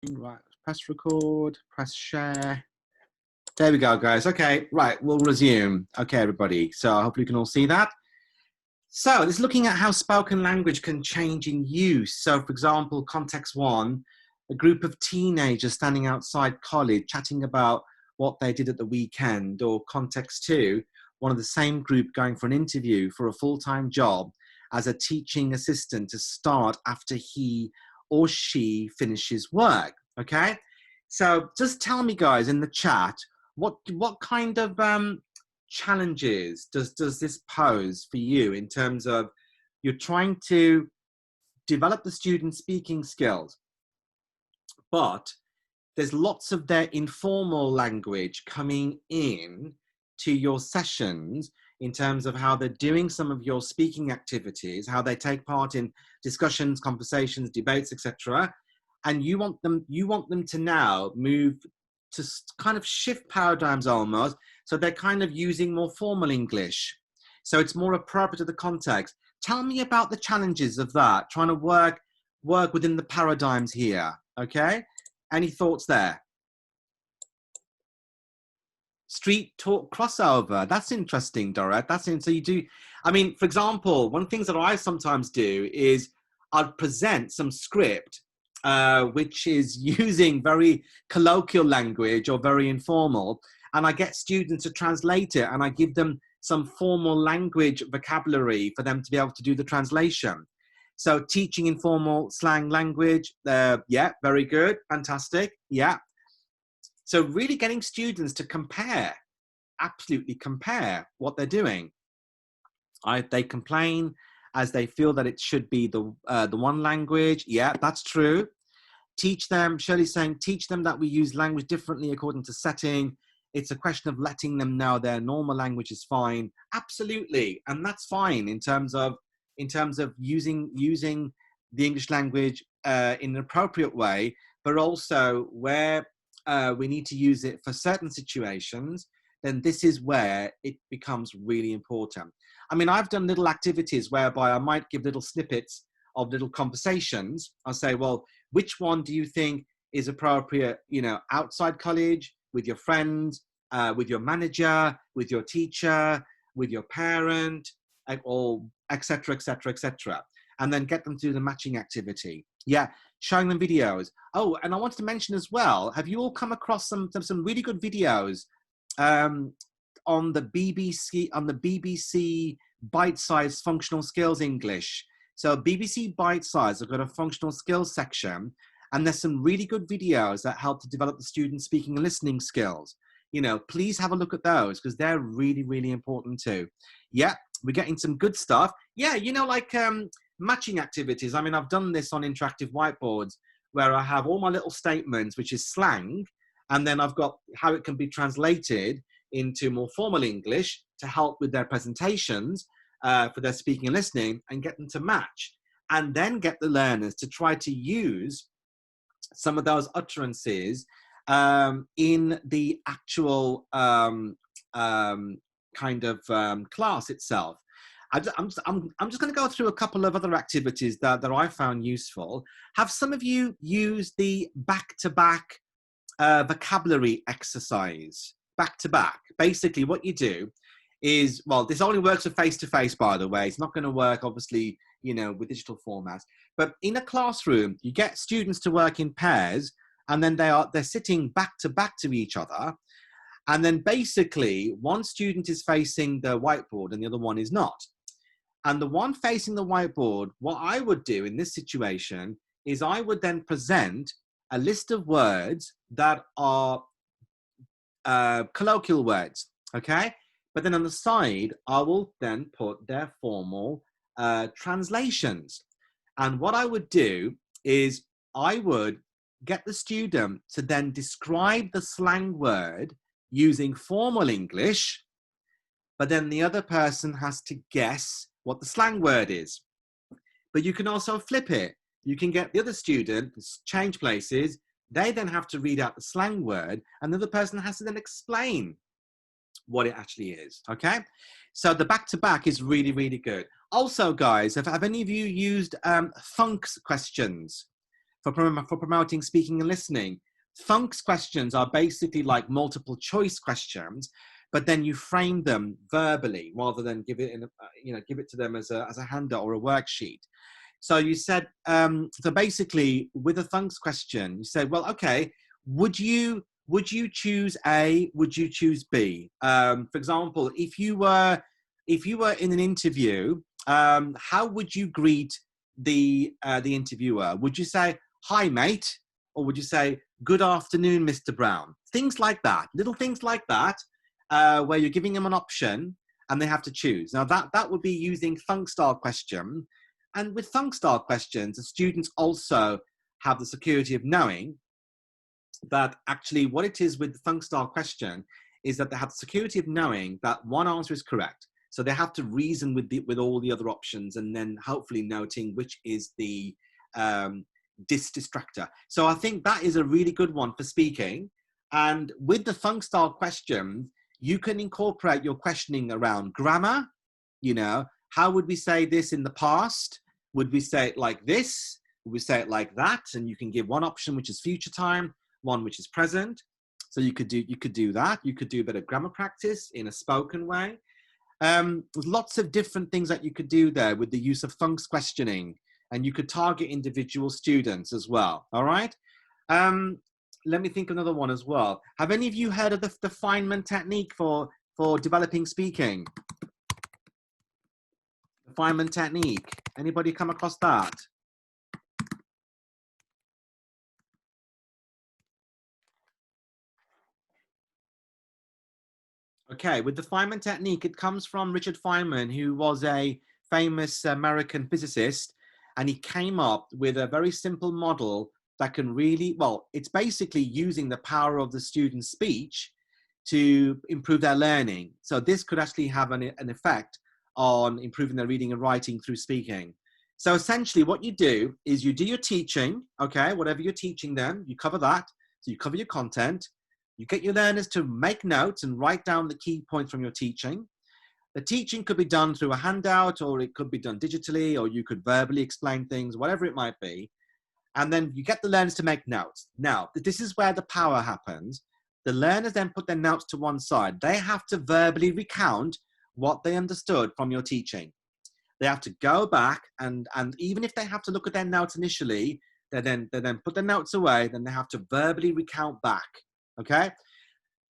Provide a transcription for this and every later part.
Right, press record, press share. There we go, guys. Okay, right, we'll resume. Okay, everybody. So hopefully you can all see that. So this is looking at how spoken language can change in use. So for example, context one, a group of teenagers standing outside college chatting about what they did at the weekend, or context two, one of the same group going for an interview for a full-time job as a teaching assistant to start after he or she finishes work. Okay, so just tell me, guys, in the chat, what kind of challenges does this pose for you in terms of you're trying to develop the student speaking skills, but there's lots of their informal language coming in to your sessions in terms of how they're doing some of your speaking activities, how they take part in discussions, conversations, debates, etc. And you want them to now move to kind of shift paradigms almost, so they're kind of using more formal English. So it's more appropriate to the context. Tell me about the challenges of that, trying to work within the paradigms here, okay? Any thoughts there? Street talk crossover. That's interesting, Dorette. That's in. So you do, I mean, for example, one of the things that I sometimes do is I'd present some script which is using very colloquial language or very informal, and I get students to translate it, and I give them some formal language vocabulary for them to be able to do the translation. So teaching informal slang language, yeah, very good, fantastic, yeah. So really getting students to compare, absolutely compare what they're doing. They complain as they feel that it should be the one language. Yeah, that's true. Teach them, Shirley's saying, teach them that we use language differently according to setting. It's a question of letting them know their normal language is fine. Absolutely, and that's fine in terms of using the English language in an appropriate way, but also where we need to use it for certain situations, then this is where it becomes really important. I mean, I've done little activities whereby I might give little snippets of little conversations. I'll say, well, which one do you think is appropriate, you know, outside college, with your friends, with your manager, with your teacher, with your parent, or et cetera, et cetera, et cetera. And then get them to do the matching activity. Yeah, showing them videos. Oh, and I wanted to mention as well, have you all come across some really good videos on the BBC Bite-Size Functional Skills English? So BBC Bite-Size have got a functional skills section, and there's some really good videos that help to develop the student speaking and listening skills. You know, please have a look at those, because they're really, really important too. Yeah, we're getting some good stuff. Yeah, you know, like matching activities. I mean, I've done this on interactive whiteboards where I have all my little statements, which is slang, and then I've got how it can be translated into more formal English to help with their presentations for their speaking and listening, and get them to match, and then get the learners to try to use some of those utterances in the actual kind of class itself. I'm just going to go through a couple of other activities that I found useful. Have some of you used the back-to-back vocabulary exercise? Back-to-back. Basically, what you do is, well, this only works with face-to-face, by the way. It's not going to work, obviously, you know, with digital formats. But in a classroom, you get students to work in pairs, and then they're sitting back-to-back to each other. And then basically, one student is facing the whiteboard and the other one is not. And the one facing the whiteboard, what I would do in this situation is I would then present a list of words that are colloquial words, okay? But then on the side, I will then put their formal translations. And what I would do is I would get the student to then describe the slang word using formal English, but then the other person has to guess what the slang word is. But you can also flip it. You can get the other student to change places. They then have to read out the slang word, and the other person has to then explain what it actually is, okay? So the back-to-back is really, really good. Also, guys, have any of you used Thunk's questions? for promoting speaking and listening. Funks questions are basically like multiple choice questions, but then you frame them verbally rather than give it give it to them as a handout or a worksheet. So you said, so basically with a Funks question, you said, well, okay, would you choose A? Would you choose B? For example, if you were in an interview, how would you greet the interviewer? Would you say, "Hi, mate," or would you say, "Good afternoon, Mr. Brown"? Things like that, little things like that, where you're giving them an option and they have to choose. Now that would be using Funk style question. And with Funk style questions, the students also have the security of knowing that actually what it is with the Funk style question is that they have the security of knowing that one answer is correct. So they have to reason with all the other options and then hopefully noting which is the distractor. So I think that is a really good one for speaking. And with the Funk style question, you can incorporate your questioning around grammar. You know, how would we say this in the past? Would we say it like this? Would we say it like that? And you can give one option, which is future time, one which is present. So you could do that. You could do a bit of grammar practice in a spoken way. There's lots of different things that you could do there with the use of Funk's questioning, and you could target individual students as well. All right. Let me think of another one as well. Have any of you heard of the Feynman technique for developing speaking? The Feynman technique. Anybody come across that? Okay, with the Feynman technique, it comes from Richard Feynman, who was a famous American physicist, and he came up with a very simple model that can really, well, it's basically using the power of the student's speech to improve their learning. So this could actually have an effect on improving their reading and writing through speaking. So essentially what you do is you do your teaching, okay, whatever you're teaching them, you cover that. So you cover your content. You get your learners to make notes and write down the key points from your teaching. The teaching could be done through a handout, or it could be done digitally, or you could verbally explain things, whatever it might be. And then you get the learners to make notes. Now, this is where the power happens. The learners then put their notes to one side. They have to verbally recount what they understood from your teaching. They have to go back, and even if they have to look at their notes initially, they then put their notes away, then they have to verbally recount back. Okay.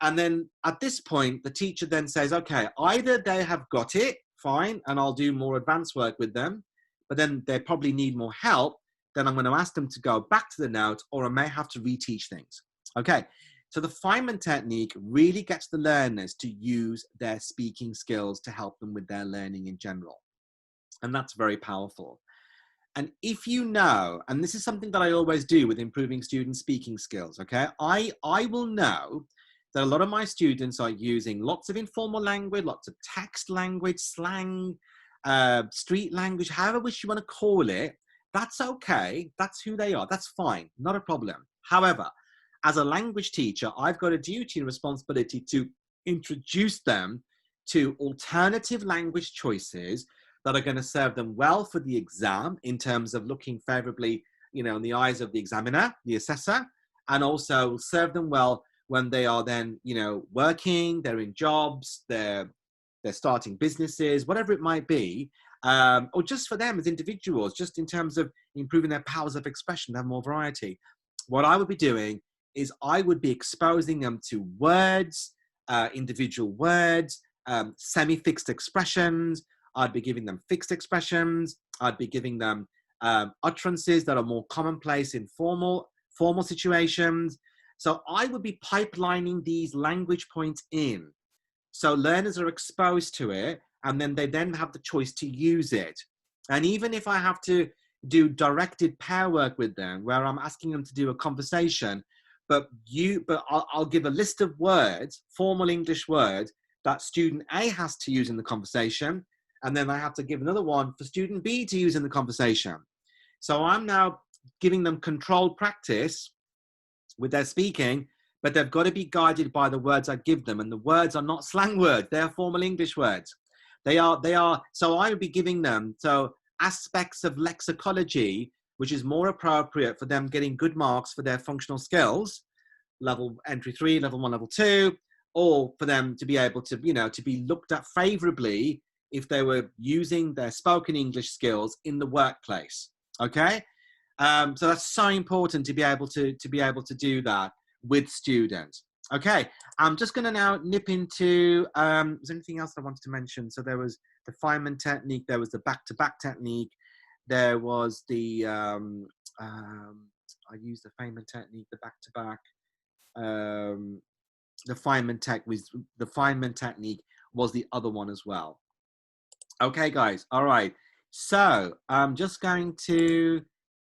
And then at this point, the teacher then says, okay, either they have got it, fine, and I'll do more advanced work with them, but then they probably need more help. Then I'm going to ask them to go back to the note, or I may have to reteach things. Okay. So the Feynman technique really gets the learners to use their speaking skills to help them with their learning in general. And that's very powerful. And if you know, and this is something that I always do with improving student speaking skills, okay, I will know that a lot of my students are using lots of informal language, lots of text language, slang, street language, however wish you want to call it. That's okay. That's who they are. That's fine. Not a problem. However, as a language teacher, I've got a duty and responsibility to introduce them to alternative language choices that are going to serve them well for the exam in terms of looking favorably, you know, in the eyes of the examiner, the assessor, and also serve them well when they are then, you know, working, they're in jobs, they're starting businesses, whatever it might be, or just for them as individuals, just in terms of improving their powers of expression, have more variety. What I would be doing is I would be exposing them to words, individual words, semi-fixed expressions. I'd be giving them fixed expressions. I'd be giving them utterances that are more commonplace in formal situations. So I would be pipelining these language points in. So learners are exposed to it, and then they then have the choice to use it. And even if I have to do directed pair work with them, where I'm asking them to do a conversation, but I'll give a list of words, formal English words, that student A has to use in the conversation, and then I have to give another one for student B to use in the conversation. So I'm now giving them controlled practice with their speaking, but they've got to be guided by the words I give them. And the words are not slang words. They are formal English words. They are, so I would be giving them, so aspects of lexicology which is more appropriate for them getting good marks for their functional skills, level entry 3, level 1, level 2, or for them to be able to, you know, to be looked at favorably if they were using their spoken English skills in the workplace. Okay, so that's so important to be able to do that with students. Okay, I'm just going to now nip into. Was there anything else I wanted to mention? So there was the Feynman technique. There was the back-to-back technique. There was the I used the Feynman technique, the back-to-back. The Feynman technique was the other one as well. Okay, guys. All right. So I'm just going to